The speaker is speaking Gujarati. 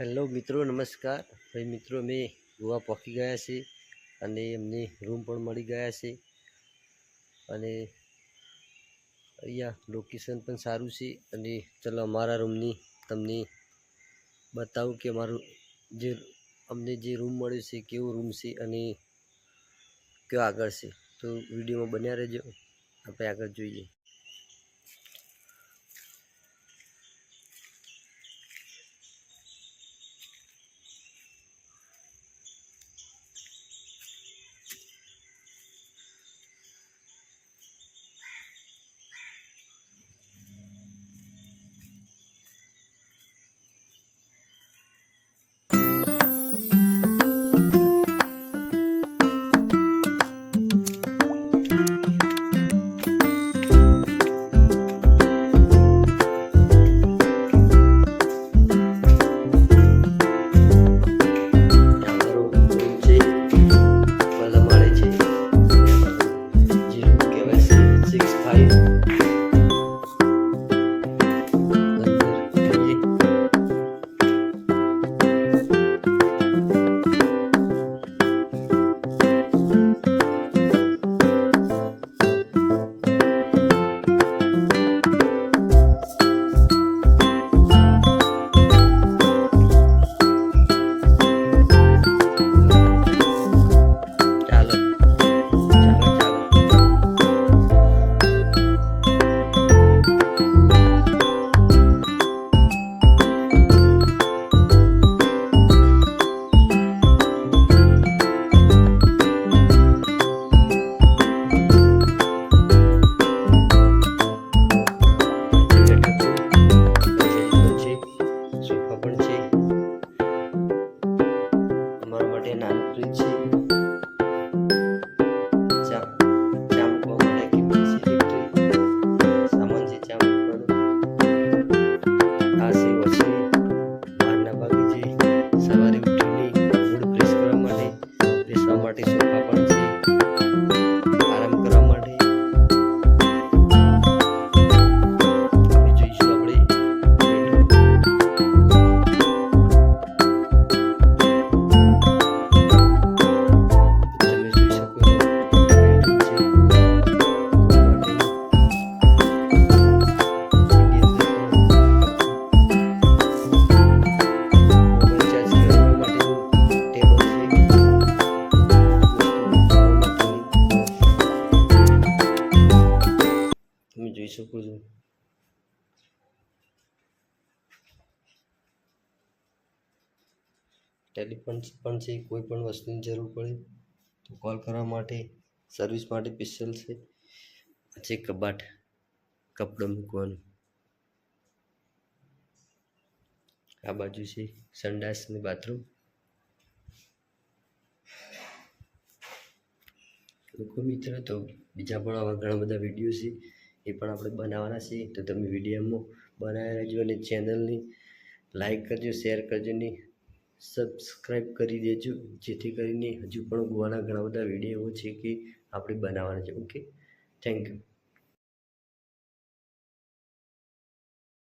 હેલો મિત્રો, નમસ્કાર ભાઈ મિત્રો. અમે ગોવા પહોંચી ગયા છીએ અને અમને રૂમ પણ મળી ગયા છે અને અહીંયા લોકેશન પણ સારું છે. અને ચલો અમારા રૂમની તમને બતાવું કે અમને જે રૂમ મળ્યો છે કેવો રૂમ છે અને કયો આગળ છે. તો વિડીયોમાં બન્યા રહેજો, આપણે આગળ જોઈએ. અમારા માટે નાનું ફ્રીજ છે, ચા મૂકવા માટે સામાન છે, ચા મૂકવાનો. આ છે વસી બહારના ભાગે જે સવારે ઉઠીને મૂડ ફ્રેશ કરવા માટે બેસવા માટે સોફા પણ છે, આરામ કરવા માટે. આપણે જોઈશું આપણે જોઈ શકો છો. ટેલિફોન પણ છે, કોઈ પણ વસ્તુની જરૂર પડે તો કોલ કરવા માટે, સર્વિસ માટે સ્પેશિયલ છે. આ છે કબાટ, કપડાં મૂકવાનું. આ બાજુ છે સંડાસ અને બાથરૂમ. મિત્રો, તો બીજા પણ આવા ઘણા બધા વિડીયો છે, એ પણ આપણે બનાવવાના છે. તો તમે વિડીયોમાં બનાવી રહેજો અને ચેનલને લાઈક કરજો, શેર કરજો ને સબસ્ક્રાઈબ કરી દેજો, જેથી કરીને હજુ પણ ગોવાના ઘણા બધા વિડીયો છે કે આપણે બનાવવાના છે. Okay, thank you.